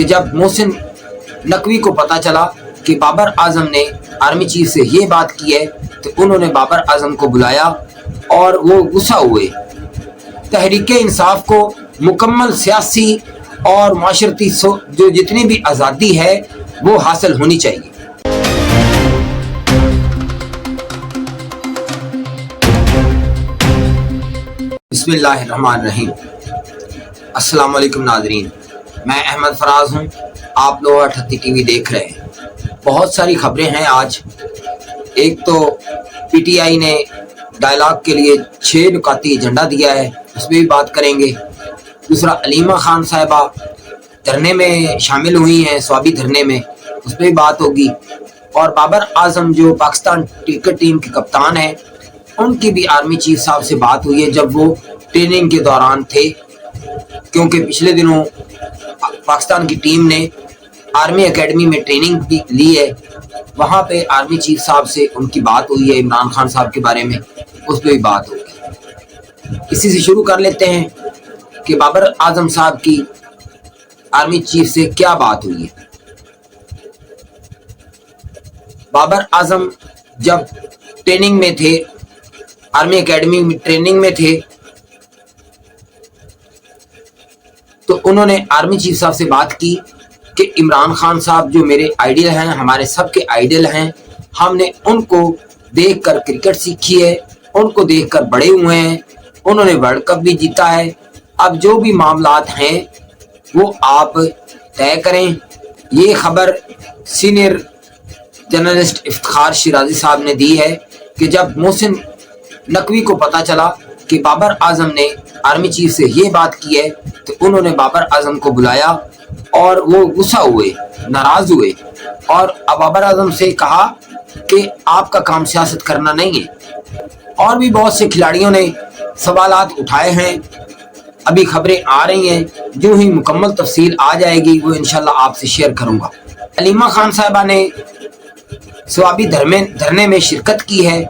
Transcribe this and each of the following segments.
کہ جب محسن نقوی کو پتہ چلا کہ بابر اعظم نے آرمی چیف سے یہ بات کی ہے تو انہوں نے بابر اعظم کو بلایا اور وہ غصہ ہوئے۔ تحریک انصاف کو مکمل سیاسی اور معاشرتی جو جتنی بھی آزادی ہے وہ حاصل ہونی چاہیے۔ بسم اللہ الرحمن الرحیم۔ السلام علیکم ناظرین، میں احمد فراز ہوں، آپ لوگ 38 ٹی وی دیکھ رہے ہیں۔ بہت ساری خبریں ہیں آج۔ ایک تو پی ٹی آئی نے ڈائلاگ کے لیے 6 نکاتی ایجنڈا دیا ہے، اس میں بھی بات کریں گے۔ دوسرا علیمہ خان صاحبہ دھرنے میں شامل ہوئی ہیں، سوابی دھرنے میں، اس میں بھی بات ہوگی۔ اور بابر اعظم جو پاکستان کرکٹ ٹیم کے کپتان ہیں، ان کی بھی آرمی چیف صاحب سے بات ہوئی ہے جب وہ ٹریننگ کے دوران تھے، کیونکہ پچھلے دنوں پاکستان کی ٹیم نے آرمی اکیڈمی میں ٹریننگ بھی لی ہے، وہاں پہ آرمی چیف صاحب سے ان کی بات ہوئی ہے عمران خان صاحب کے بارے میں، اس پہ بھی بات ہوگی۔ اسی سے شروع کر لیتے ہیں کہ بابر اعظم صاحب کی آرمی چیف سے کیا بات ہوئی ہے۔ بابر اعظم جب ٹریننگ میں تھے، آرمی اکیڈمی میں ٹریننگ میں تھے، تو انہوں نے آرمی چیف صاحب سے بات کی کہ عمران خان صاحب جو میرے آئیڈل ہیں، ہمارے سب کے آئیڈل ہیں، ہم نے ان کو دیکھ کر کرکٹ سیکھی ہے، ان کو دیکھ کر بڑے ہوئے ہیں، انہوں نے ورلڈ کپ بھی جیتا ہے، اب جو بھی معاملات ہیں وہ آپ طے کریں۔ یہ خبر سینئر جرنلسٹ افتخار شیرازی صاحب نے دی ہے کہ جب محسن نقوی کو پتہ چلا کہ بابر اعظم نے آرمی چیف سے یہ بات کی ہے تو انہوں نے بابر اعظم کو بلایا اور وہ غصہ ہوئے، ناراض ہوئے، اور بابر اعظم سے کہا کہ آپ کا کام سیاست کرنا نہیں ہے۔ اور بھی بہت سے کھلاڑیوں نے سوالات اٹھائے ہیں، ابھی خبریں آ رہی ہیں، جو ہی مکمل تفصیل آ جائے گی وہ انشاءاللہ آپ سے شیئر کروں گا۔ علیمہ خان صاحبہ نے سوابی دھرنے میں شرکت کی ہے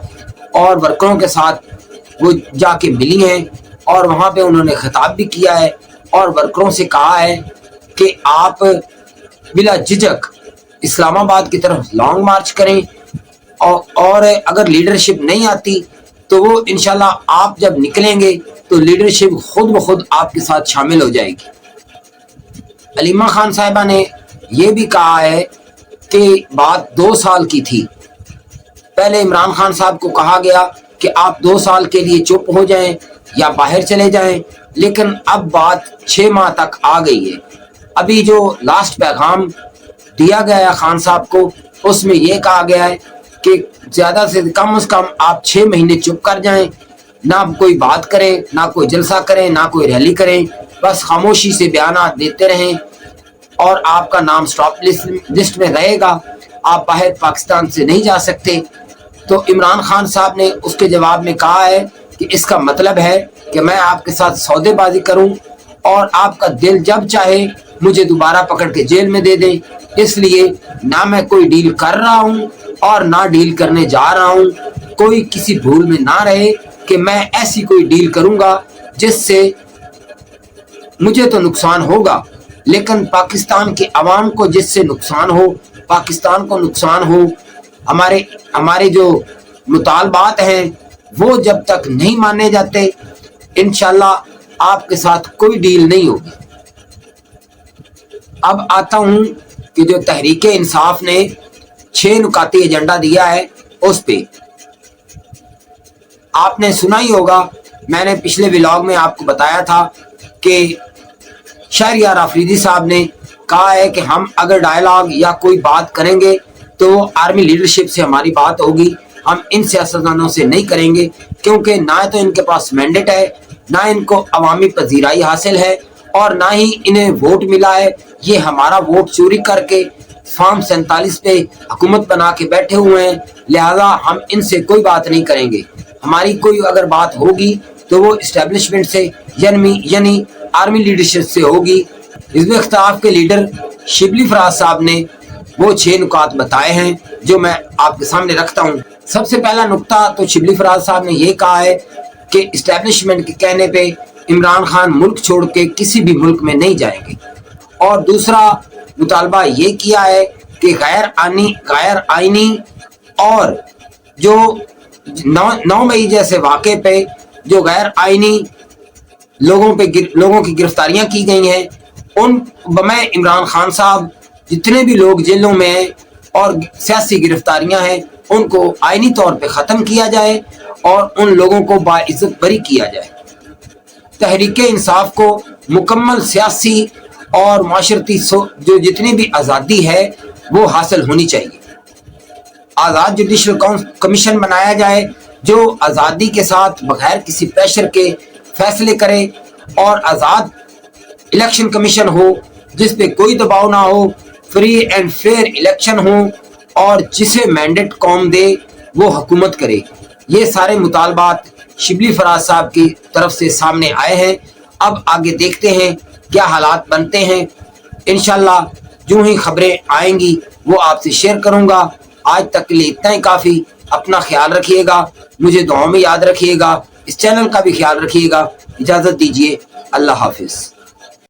اور ورکروں کے ساتھ وہ جا کے ملی ہیں اور وہاں پہ انہوں نے خطاب بھی کیا ہے اور ورکروں سے کہا ہے کہ آپ بلا جھجک اسلام آباد کی طرف لانگ مارچ کریں، اور اگر لیڈرشپ نہیں آتی تو وہ انشاءاللہ آپ جب نکلیں گے تو لیڈرشپ خود بخود آپ کے ساتھ شامل ہو جائے گی۔ علیمہ خان صاحبہ نے یہ بھی کہا ہے کہ بات 2 سال کی تھی، پہلے عمران خان صاحب کو کہا گیا کہ آپ 2 سال کے لیے چپ ہو جائیں یا باہر چلے جائیں، لیکن اب بات 6 ماہ تک آ گئی ہے۔ ابھی جو لاسٹ پیغام دیا گیا ہے خان صاحب کو، اس میں یہ کہا گیا ہے کہ زیادہ سے کم از کم آپ 6 مہینے چپ کر جائیں، نہ کوئی بات کریں، نہ کوئی جلسہ کریں، نہ کوئی ریلی کریں، بس خاموشی سے بیانات دیتے رہیں اور آپ کا نام سٹاپ لسٹ میں رہے گا، آپ باہر پاکستان سے نہیں جا سکتے۔ تو عمران خان صاحب نے اس کے جواب میں کہا ہے کہ اس کا مطلب ہے کہ میں آپ کے ساتھ سودے بازی کروں اور آپ کا دل جب چاہے مجھے دوبارہ پکڑ کے جیل میں دے دیں، اس لیے نہ میں کوئی ڈیل کر رہا ہوں اور نہ ڈیل کرنے جا رہا ہوں۔ کوئی کسی بھول میں نہ رہے کہ میں ایسی کوئی ڈیل کروں گا جس سے مجھے تو نقصان ہوگا، لیکن پاکستان کے عوام کو جس سے نقصان ہو، پاکستان کو نقصان ہو، ہمارے جو مطالبات ہیں وہ جب تک نہیں مانے جاتے انشاءاللہ آپ کے ساتھ کوئی ڈیل نہیں ہوگی۔ اب آتا ہوں کہ جو تحریک انصاف نے 6 نکاتی ایجنڈا دیا ہے اس پہ آپ نے سنا ہی ہوگا، میں نے پچھلے ولاگ میں آپ کو بتایا تھا کہ شہریار آفریدی صاحب نے کہا ہے کہ ہم اگر ڈائلاگ یا کوئی بات کریں گے تو وہ آرمی لیڈرشپ سے ہماری بات ہوگی، ہم ان سیاستدانوں سے نہیں کریں گے، کیونکہ نہ تو ان کے پاس مینڈیٹ ہے، نہ ان کو عوامی پذیرائی حاصل ہے، اور نہ ہی انہیں ووٹ ملا ہے۔ یہ ہمارا ووٹ چوری کر کے فارم 47 پہ حکومت بنا کے بیٹھے ہوئے ہیں، لہذا ہم ان سے کوئی بات نہیں کریں گے۔ ہماری کوئی اگر بات ہوگی تو وہ اسٹیبلشمنٹ سے یعنی آرمی لیڈرشپ سے ہوگی۔ حزب اختلاف کے لیڈر شبلی فراز صاحب نے وہ 6 نکات بتائے ہیں جو میں آپ کے سامنے رکھتا ہوں۔ سب سے پہلا نکتہ تو شبلی فراز صاحب نے یہ کہا ہے کہ اسٹیبلشمنٹ کے کہنے پہ عمران خان ملک چھوڑ کے کسی بھی ملک میں نہیں جائیں گے، اور دوسرا مطالبہ یہ کیا ہے کہ غیر آئینی اور جو 9 مئی جیسے واقعے پہ جو غیر آئینی لوگوں کی گرفتاریاں کی گئی ہیں، ان بمِ عمران خان صاحب جتنے بھی لوگ جیلوں میں ہیں اور سیاسی گرفتاریاں ہیں ان کو آئینی طور پہ ختم کیا جائے اور ان لوگوں کو باعزت بری کیا جائے۔ تحریک انصاف کو مکمل سیاسی اور معاشرتی جو جتنی بھی آزادی ہے وہ حاصل ہونی چاہیے۔ آزاد جوڈیشل کمیشن بنایا جائے جو آزادی کے ساتھ بغیر کسی پریشر کے فیصلے کرے، اور آزاد الیکشن کمیشن ہو جس پہ کوئی دباؤ نہ ہو، فری اینڈ فیئر الیکشن ہو، اور جسے مینڈیٹ قوم دے وہ حکومت کرے۔ یہ سارے مطالبات شبلی فراز صاحب کی طرف سے سامنے آئے ہیں۔ اب آگے دیکھتے ہیں کیا حالات بنتے ہیں۔ انشاءاللہ جو ہی خبریں آئیں گی وہ آپ سے شیئر کروں گا۔ آج تک کے لیے اتنا ہی کافی۔ اپنا خیال رکھیے گا، مجھے دعاؤں میں یاد رکھیے گا، اس چینل کا بھی خیال رکھیے گا۔ اجازت دیجیے، اللہ حافظ۔